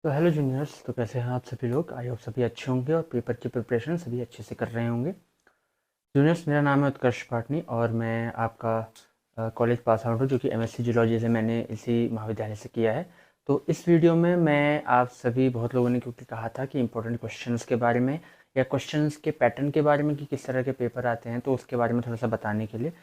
तो hello juniors, तो कैसे हैं आप सभी लोग। आई होप सभी अच्छे होंगे और पेपर की प्रिपरेशन सभी अच्छे से कर रहे होंगे। जूनियर्स, मेरा नाम है उत्कर्ष पाटनी और मैं आपका कॉलेज पास आउट हूँ, जो कि एमएससी जूलॉजी से मैंने इसी महाविद्यालय से किया है। तो इस वीडियो में मैं आप सभी बहुत लोगों ने क्योंकि कहा था कि इंपॉर्टेंट क्वेश्चंस के बारे में या क्वेश्चंस के पैटर्न के बारे में कि किस तरह के पेपर आते हैं, तो उसके बारे में थोड़ा सा बताने के लिए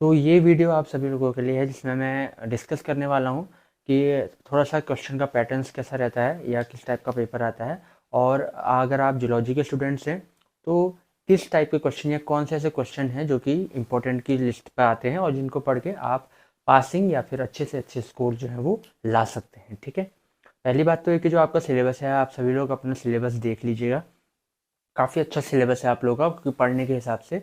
तो ये वीडियो आप सभी लोगों के लिए है, जिसमें मैं डिस्कस करने वाला हूँ कि थोड़ा सा क्वेश्चन का पैटर्न्स कैसा रहता है या किस टाइप का पेपर आता है। और अगर आप जूलॉजी के स्टूडेंट्स हैं तो किस टाइप के क्वेश्चन या कौन से ऐसे क्वेश्चन हैं जो कि इम्पोर्टेंट की लिस्ट पर आते हैं और जिनको पढ़ के आप पासिंग या फिर अच्छे से अच्छे स्कोर जो है वो ला सकते हैं। ठीक है, पहली बात तो ये कि जो आपका सिलेबस है, आप सभी लोग अपना सिलेबस देख लीजिएगा। काफ़ी अच्छा सिलेबस है आप लोगों का, क्योंकि पढ़ने के हिसाब से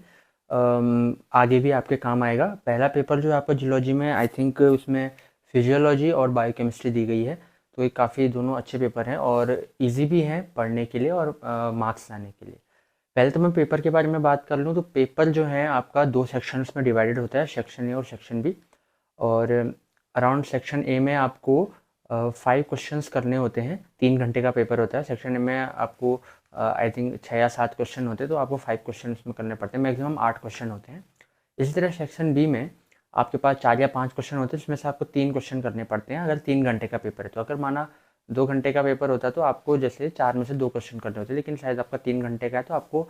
आगे भी आपके काम आएगा। पहला पेपर जो है आपका जियोलॉजी में, आई थिंक उसमें फिजियोलॉजी और बायोकेमिस्ट्री दी गई है। तो ये काफ़ी दोनों अच्छे पेपर हैं और इजी भी हैं पढ़ने के लिए और मार्क्स लाने के लिए। पहले तो मैं पेपर के बारे में बात कर लूँ तो पेपर जो है आपका दो सेक्शंस में डिवाइडेड होता है, सेक्शन ए और सेक्शन बी। और अराउंड सेक्शन ए में आपको 5 क्वेश्चंस करने होते हैं। 3 घंटे का पेपर होता है। सेक्शन ए में आपको आई थिंक 6 या 7 क्वेश्चन होते हैं, तो आपको 5 क्वेश्चन उसमें करने पड़ते हैं। मैक्सिमम 8 क्वेश्चन होते हैं। इसी तरह सेक्शन बी में आपके पास 4 या 5 क्वेश्चन होते हैं, जिसमें से आपको 3 क्वेश्चन करने पड़ते हैं अगर 3 घंटे का पेपर है। तो अगर माना 2 घंटे का पेपर होता है तो आपको जैसे 4 में से 2 क्वेश्चन करने होते हैं, लेकिन शायद आपका 3 घंटे का है तो आपको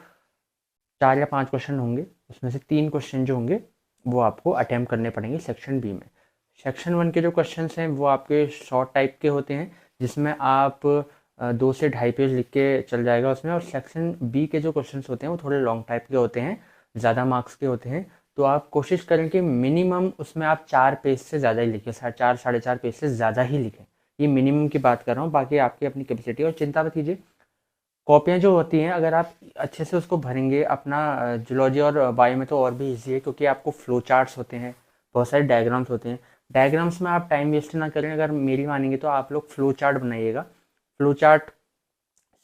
4 या 5 क्वेश्चन होंगे, उसमें से 3 क्वेश्चन जो होंगे वो आपको अटैम्प्ट करने पड़ेंगे सेक्शन बी में। सेक्शन 1 के जो क्वेश्चंस हैं वो आपके शॉर्ट टाइप के होते हैं, जिसमें आप 2 से ढाई पेज लिख के चल जाएगा उसमें। और सेक्शन बी के जो क्वेश्चंस होते हैं वो थोड़े लॉन्ग टाइप के होते हैं, ज़्यादा मार्क्स के होते हैं। तो आप कोशिश करें कि मिनिमम उसमें आप 4 पेज से ज़्यादा ही लिखें, 4 साढ़े 4 पेज से ज़्यादा ही लिखें। ये मिनिमम की बात कर रहा हूँ, बाकी आपकी अपनी कैपेसिटी। और चिंता मत कीजिए, कॉपियाँ जो होती हैं अगर आप अच्छे से उसको भरेंगे अपना, जूलॉजी और बायो में तो और भी इजी है, क्योंकि आपको फ्लो चार्ट्स होते हैं, बहुत सारे डायग्राम्स होते हैं। डायग्राम्स में आप टाइम वेस्ट ना करें, अगर मेरी मानेंगे तो आप लोग फ्लो चार्ट बनाइएगा। फ्लो चार्ट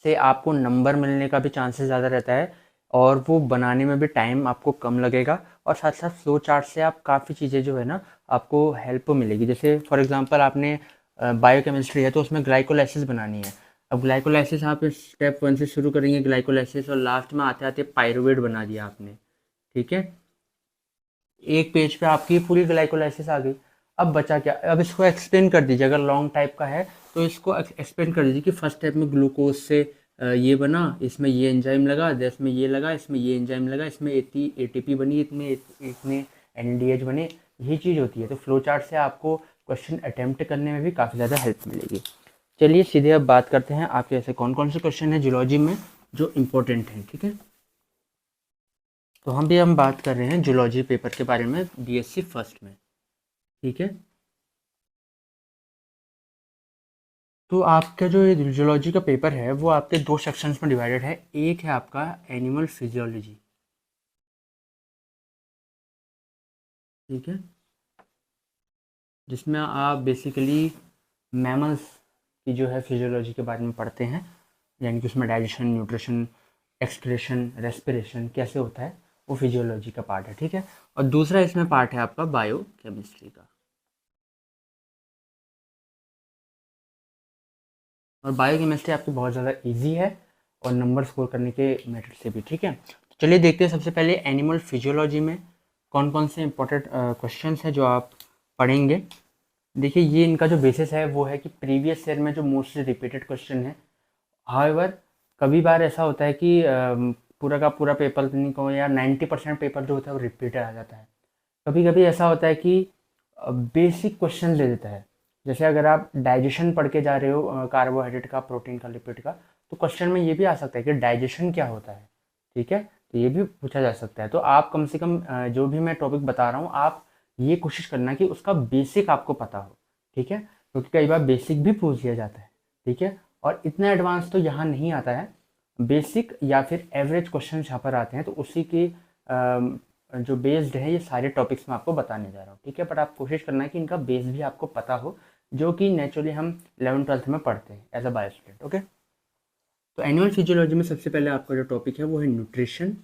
से आपको नंबर मिलने का भी चांसेस ज़्यादा रहता है और वो बनाने में भी टाइम आपको कम लगेगा। और साथ साथ फ्लो चार्ट से आप काफ़ी चीज़ें जो है ना आपको हेल्प मिलेगी। जैसे फॉर एग्जांपल आपने बायोकेमिस्ट्री है तो उसमें ग्लाइकोलाइसिस बनानी है। अब ग्लाइकोलाइसिस आप स्टेप 1 से शुरू करेंगे ग्लाइकोलाइसिस, और लास्ट में आते आते पायरुवेट बना दिया आपने। ठीक है, एक पेज पे आपकी पूरी ग्लाइकोलाइसिस आ गई। अब बचा क्या, अब इसको एक्सप्लेन कर दीजिए। अगर लॉन्ग टाइप का है तो इसको एक्सप्लेन कर दीजिए कि फर्स्ट स्टेप में ग्लूकोज से ये बना, इसमें ये एंजाइम लगा, इसमें ये लगा, इसमें ये एंजाइम लगा, इसमें एटीपी बनी, इतने एनएडीएच बने। यही चीज़ होती है। तो फ्लो चार्ट से आपको क्वेश्चन अटेम्प्ट करने में भी काफ़ी ज़्यादा हेल्प मिलेगी। चलिए सीधे अब बात करते हैं आपके ऐसे कौन कौन से क्वेश्चन हैं जूलॉजी में जो इम्पोर्टेंट हैं। ठीक है, तो हम बात कर रहे हैं जूलॉजी पेपर के बारे में, बीएससी फर्स्ट में। ठीक है, तो आपका जो ये जूलॉजी का पेपर है वो आपके 2 सेक्शंस में डिवाइडेड है। एक है आपका एनिमल फिजियोलॉजी। ठीक है, जिसमें आप बेसिकली मैमल्स की जो है फिजियोलॉजी के बारे में पढ़ते हैं, यानी कि उसमें डाइजेशन, न्यूट्रिशन, एक्सक्रीशन, रेस्पिरेशन कैसे होता है, वो फिजियोलॉजी का पार्ट है। ठीक है, और दूसरा इसमें पार्ट है आपका बायो केमिस्ट्री का। और बायो केमिस्ट्री आपकी बहुत ज़्यादा इजी है और नंबर स्कोर करने के मेथड से भी। ठीक है, तो चलिए देखते हैं सबसे पहले एनिमल फिजियोलॉजी में कौन कौन से इंपॉर्टेंट क्वेश्चंस हैं जो आप पढ़ेंगे। देखिए, ये इनका जो बेसिस है वो है कि प्रीवियस ईयर में जो मोस्टली रिपीटेड क्वेश्चन है। हाउएवर कभी बार ऐसा होता है कि पूरा का पूरा पेपर नहीं कहूँ या 90% पेपर जो होता है वो रिपीटेड आ जाता है। कभी कभी ऐसा होता है कि बेसिक क्वेश्चन दे देता है। जैसे अगर आप डाइजेशन पढ़ के जा रहे हो, कार्बोहाइड्रेट का, प्रोटीन का, लिपिड का, तो क्वेश्चन में ये भी आ सकता है कि डाइजेशन क्या होता है। ठीक है, तो ये भी पूछा जा सकता है। तो आप कम से कम जो भी मैं टॉपिक बता रहा हूँ, आप ये कोशिश करना कि उसका बेसिक आपको पता हो। ठीक है, क्योंकि कई बार बेसिक भी पूछ दिया जाता है। ठीक है, और इतना एडवांस तो यहाँ नहीं आता है। बेसिक या फिर एवरेज क्वेश्चन यहाँ पर आते हैं, तो उसी की जो बेस्ड है ये सारे टॉपिक्स मैं आपको बताने जा रहा हूँ। ठीक है, बट आप कोशिश करना है कि इनका बेस भी आपको पता हो, जो कि नेचुरली हम 11th-12th में पढ़ते हैं as a bio student. Okay, तो एनिमल फिजियोलॉजी में सबसे पहले आपका जो टॉपिक है वो है न्यूट्रिशन।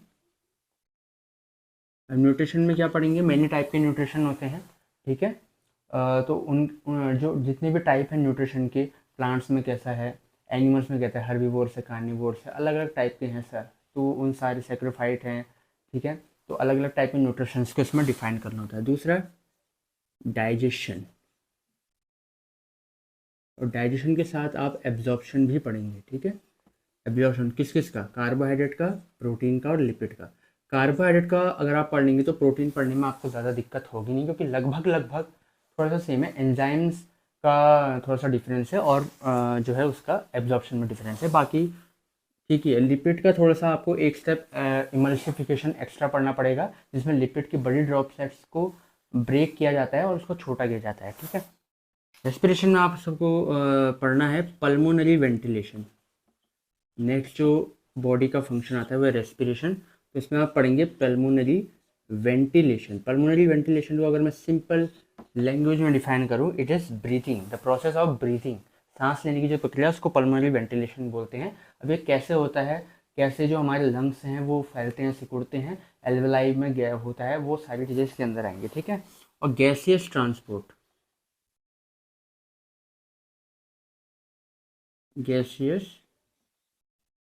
न्यूट्रिशन में क्या पढ़ेंगे, मैनी टाइप के न्यूट्रिशन होते हैं। ठीक है, तो जो जितने भी टाइप हैं न्यूट्रिशन के, प्लांट्स में कैसा है, एनिमल्स में कहते हैं हर्बीवोर्स है, कार्निवोर्स है, अलग अलग टाइप के हैं सर। तो उन सारे सैक्रोफाइट हैं, ठीक है। तो अलग अलग टाइप के न्यूट्रिशंस को इसमें डिफाइन करना होता है। दूसरा डाइजेशन, और डाइजेशन के साथ आप एब्जॉर्प्शन भी पढ़ेंगे, ठीक है। एब्जॉर्प्शन किस किस का, कार्बोहाइड्रेट का, प्रोटीन का और लिपिड का। कार्बोहाइड्रेट का अगर आप पढ़ लेंगे तो प्रोटीन पढ़ने में आपको ज़्यादा दिक्कत होगी नहीं, क्योंकि लगभग लगभग थोड़ा सा सेम है। एंजाइम्स का थोड़ा सा डिफरेंस है और जो है उसका एब्जॉर्प्शन में डिफरेंस है, बाकी ठीक है। लिपिड का थोड़ा सा आपको एक स्टेप इमल्सिफिकेशन एक्स्ट्रा पढ़ना पड़ेगा, जिसमें लिपिड की बड़ी ड्रॉपलेट्स को ब्रेक किया जाता है और उसको छोटा किया जाता है, ठीक है। रेस्पिरेशन में आप सबको पढ़ना है पल्मोनरी वेंटिलेशन। नेक्स्ट जो बॉडी का फंक्शन आता है वो है रेस्पिरेशन, तो इसमें आप पढ़ेंगे पल्मोनरी वेंटिलेशन। पल्मोनरी वेंटिलेशन को अगर मैं सिंपल लैंग्वेज में डिफाइन करूँ, it is breathing, the process of breathing, सांस लेने की जो प्रक्रिया उसको पल्मोनरी वेंटिलेशन बोलते हैं। अब ये कैसे होता है, कैसे जो हमारे लंग्स हैं वो फैलते हैं, सिकुड़ते हैं, एल्वेलाई में गैप होता है, वो सारी चीज़ें इसके अंदर आएंगी, ठीक है। और गैसियस ट्रांसपोर्ट, गैसियस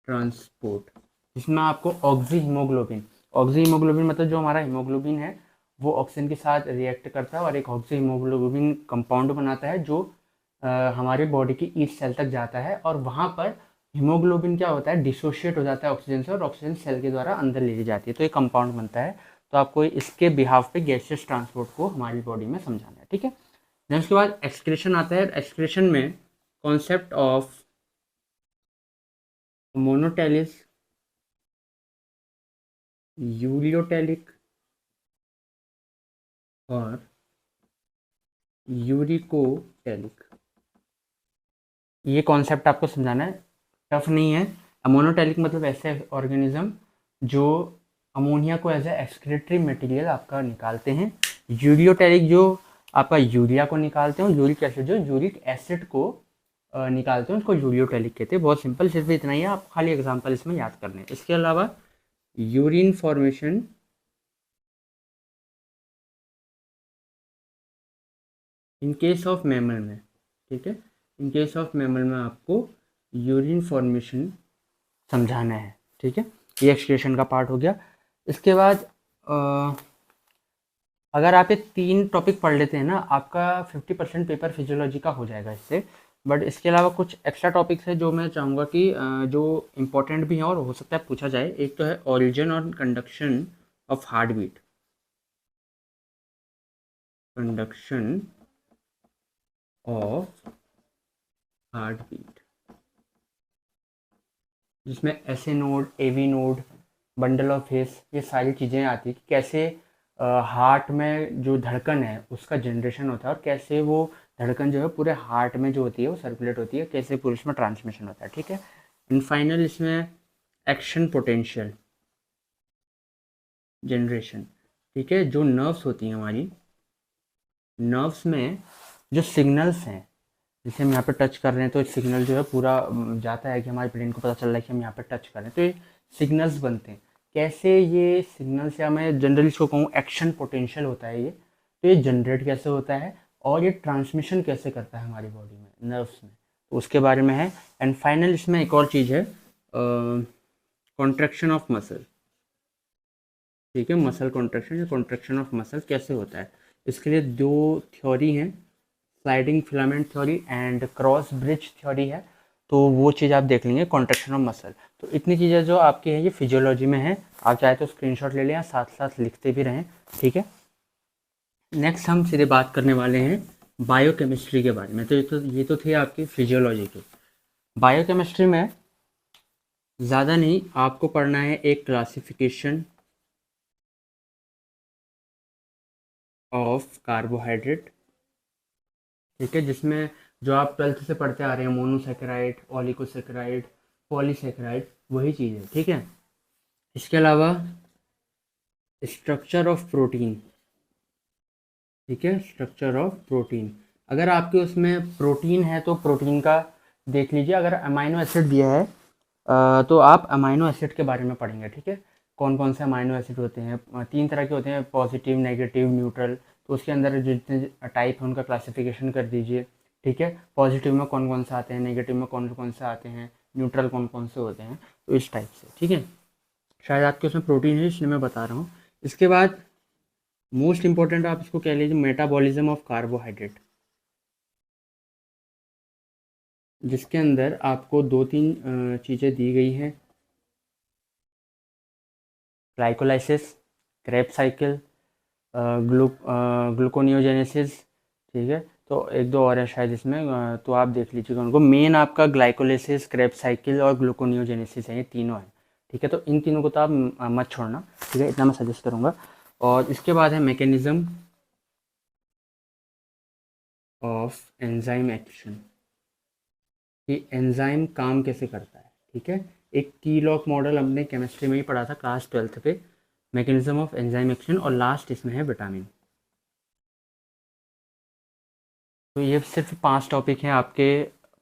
ट्रांसपोर्ट, जिसमें आपको ऑक्सी हीमोग्लोबिन, ऑक्सी हीमोग्लोबिन मतलब जो हमारा हीमोग्लोबिन है वो ऑक्सीजन के साथ रिएक्ट करता है और एक ऑक्सी हीमोग्लोबिन कंपाउंड बनाता है, जो हमारे बॉडी की ईच सेल तक जाता है, और वहाँ पर हीमोग्लोबिन क्या होता है, डिसोशिएट हो जाता है ऑक्सीजन से, और ऑक्सीजन सेल के द्वारा अंदर ले ली जाती है, तो एक कंपाउंड बनता है। तो आपको इसके बिहाफ पे गैसियस ट्रांसपोर्ट को हमारी बॉडी में समझाना है, ठीक है। देन उसके बाद एक्सक्रीशन आता है। एक्सक्रीशन में कॉन्सेप्ट ऑफ मोनोटेलिस, यूरियोटेलिक और यूरिकोटेलिक, ये कॉन्सेप्ट आपको समझाना है, टफ नहीं है। अमोनोटेलिक मतलब ऐसे ऑर्गेनिज्म जो अमोनिया को एज ए एक्सक्रीटरी मटेरियल आपका निकालते हैं। यूरियोटेलिक जो आपका यूरिया को निकालते हैं, यूरिक एसिड जो यूरिक एसिड को निकालते हैं उसको यूरियोटेलिक कहते हैं। बहुत सिंपल, सिर्फ इतना ही है, आप खाली एग्जांपल इसमें याद करने हैं। इसके अलावा urine formation in case of mammal में, ठीक है, इन केस ऑफ मैमल में आपको यूरिन फॉर्मेशन समझाना है, ठीक है। ये एक्सक्रीशन का पार्ट हो गया। इसके बाद अगर आप ये 3 टॉपिक पढ़ लेते हैं ना, आपका 50% पेपर फिजियोलॉजी का हो जाएगा इससे। बट इसके अलावा कुछ एक्स्ट्रा टॉपिक्स है जो मैं चाहूँगा कि जो इम्पोर्टेंट भी हैं और हो सकता है पूछा जाए। एक तो है ओरिजिन और conduction of heartbeat, conduction of heartbeat, जिसमें SA node, AV node, bundle of His, ये सारी चीज़ें आती है कि कैसे हार्ट में जो धड़कन है उसका जनरेशन होता है और कैसे वो धड़कन जो है पूरे हार्ट में जो होती है वो सर्कुलेट होती है, कैसे पूरे इसमें ट्रांसमिशन होता है, ठीक है। एंड फाइनल इसमें एक्शन पोटेंशियल जनरेशन, ठीक है। जो नर्व्स होती हैं हमारी, नर्व्स में जो सिग्नल्स हैं, जैसे हम यहाँ पे टच कर रहे हैं तो सिग्नल जो है पूरा जाता है कि हमारे ब्रेन को पता चल रहा है कि हम यहाँ पे टच कर रहे हैं, तो ये सिग्नल्स बनते हैं। कैसे ये सिग्नल्स, या मैं जनरली इसको कहूँ एक्शन पोटेंशियल होता है ये, तो ये जनरेट कैसे होता है और ये ट्रांसमिशन कैसे करता है हमारी बॉडी में, नर्व्स में, तो उसके बारे में है। एंड फाइनल इसमें एक और चीज़ है, कॉन्ट्रैक्शन ऑफ मसल, ठीक है। मसल कॉन्ट्रैक्शन या कॉन्ट्रैक्शन ऑफ मसल कैसे होता है, इसके लिए 2 थ्योरी हैं, sliding filament theory and cross bridge theory है, तो वो चीज़ आप देख लेंगे, कॉन्ट्रैक्शन ऑफ मसल। तो इतनी चीज़ें जो आपकी हैं ये फिजियोलॉजी में है, आप चाहे तो स्क्रीनशॉट ले लें या साथ साथ लिखते भी रहें, ठीक है। नेक्स्ट हम सीधे बात करने वाले हैं बायोकेमिस्ट्री के बारे में। तो ये तो थे आपकी फिजियोलॉजी के। बायोकेमिस्ट्री में ज़्यादा नहीं, आपको पढ़ना है एक क्लासिफिकेशन ऑफ कार्बोहाइड्रेट, ठीक है, जिसमें जो आप 12th से पढ़ते आ रहे हैं, मोनोसेकेराइड, ओलिगोसेकेराइड, पॉलीसेकेराइड, वही चीज़ है, ठीक है। इसके अलावा स्ट्रक्चर ऑफ प्रोटीन, ठीक है, स्ट्रक्चर ऑफ प्रोटीन, अगर आपके उसमें प्रोटीन है तो प्रोटीन का देख लीजिए। अगर अमाइनो एसिड दिया है तो आप अमाइनो एसिड के बारे में पढ़ेंगे, ठीक है। कौन कौन से अमाइनो एसिड होते हैं, 3 तरह के होते हैं, पॉजिटिव, नेगेटिव, न्यूट्रल, तो उसके अंदर जितने टाइप है उनका क्लासिफिकेशन कर दीजिए, ठीक है, पॉजिटिव में कौन कौन से आते हैं, नेगेटिव में कौन कौन से आते हैं, न्यूट्रल कौन कौन से होते हैं, तो इस टाइप से। ठीक है, शायद आपके उसमें प्रोटीन है इसलिए मैं बता रहा हूँ। इसके बाद मोस्ट इंपॉर्टेंट आप इसको कह लीजिए मेटाबॉलिज्म ऑफ कार्बोहाइड्रेट, जिसके अंदर आपको 2-3 चीज़ें दी गई हैं, ग्लाइकोलाइसिस, क्रेब्स साइकिल, ग्लूकोनियोजेनेसिस। ठीक है, तो एक दो और है शायद इसमें, तो आप देख लीजिएगा उनको। मेन आपका ग्लाइकोलाइसिस, क्रेब्स साइकिल और ग्लूकोनियोजेनेसिस है, ये तीनों हैं। ठीक है, तो इन तीनों को तो आप मत छोड़ना। ठीक है, इतना मैं सजेस्ट करूँगा। और इसके बाद है मैकेनिज्म ऑफ एंजाइम एक्शन, कि एंजाइम काम कैसे करता है। ठीक है, एक की लॉक मॉडल हमने केमिस्ट्री में ही पढ़ा था क्लास 12th पे, मैकेनिज्म ऑफ एंजाइम एक्शन, और लास्ट इसमें है विटामिन। तो ये सिर्फ 5 टॉपिक हैं आपके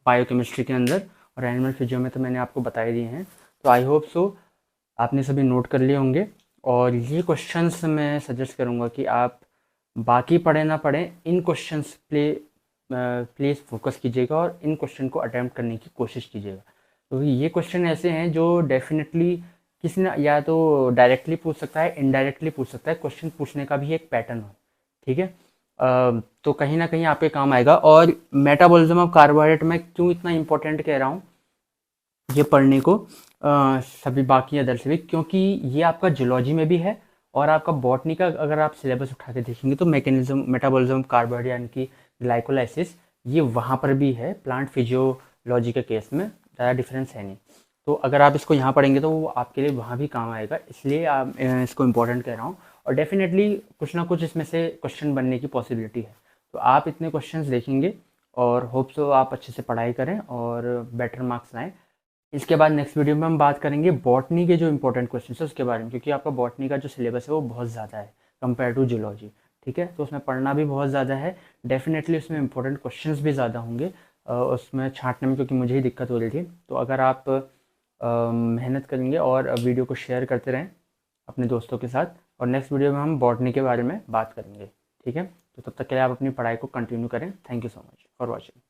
बायोकेमिस्ट्री के अंदर, और एनिमल फिजियो में तो मैंने आपको बता ही दिए हैं। तो आई होप सो आपने सभी नोट कर लिए होंगे। और ये क्वेश्चंस मैं सजेस्ट करूँगा कि आप बाकी पढ़े ना पढ़ें, इन क्वेश्चंस प्लीज़ फोकस कीजिएगा और इन क्वेश्चन को अटैम्प्ट करने की कोशिश कीजिएगा। तो ये क्वेश्चन ऐसे हैं जो डेफिनेटली किसी ने या तो डायरेक्टली पूछ सकता है, इनडायरेक्टली पूछ सकता है, क्वेश्चन पूछने का भी एक पैटर्न हो। ठीक है, तो कहीं ना कहीं आपके काम आएगा। और मेटाबॉलिज्म ऑफ कार्बोहाइड्रेट मैं क्यों इतना इंपॉर्टेंट कह रहा हूँ ये पढ़ने को, सभी बाकी अदर से भी, क्योंकि ये आपका जूलॉजी में भी है, और आपका बॉटनी का अगर आप सिलेबस उठा के देखेंगे तो मैकेनिज्म मेटाबॉलिज्म ऑफ कार्बोहाइड्रेट यानी कि ग्लाइकोलाइसिस, ये वहाँ पर भी है। प्लांट फिजियोलॉजी के केस में ज़्यादा डिफरेंस है नहीं। तो अगर आप इसको यहाँ पढ़ेंगे तो वो आपके लिए वहाँ भी काम आएगा, इसलिए आप इसको इम्पोर्टेंट कह रहा हूँ। और डेफिनेटली कुछ ना कुछ इसमें से क्वेश्चन बनने की पॉसिबिलिटी है। तो आप इतने क्वेश्चंस देखेंगे और होप सो आप अच्छे से पढ़ाई करें और बेटर मार्क्स लाएं। इसके बाद नेक्स्ट वीडियो में हम बात करेंगे बॉटनी के जो इंपॉर्टेंट क्वेश्चन है उसके बारे में, क्योंकि आपका बॉटनी का जो सिलेबस है वो बहुत ज़्यादा है कंपेयर टू जूलॉजी। ठीक है, तो उसमें पढ़ना भी बहुत ज़्यादा है, डेफिनेटली उसमें इंपॉर्टेंट क्वेश्चंस भी ज़्यादा होंगे उसमें छांटने में, क्योंकि मुझे ही दिक्कत हो रही थी। तो अगर आप मेहनत करेंगे और वीडियो को शेयर करते रहें अपने दोस्तों के साथ, और नेक्स्ट वीडियो में हम बॉटनी के बारे में बात करेंगे। ठीक है, तो तब तक के लिए आप अपनी पढ़ाई को कंटिन्यू करें। Thank you so much for watching.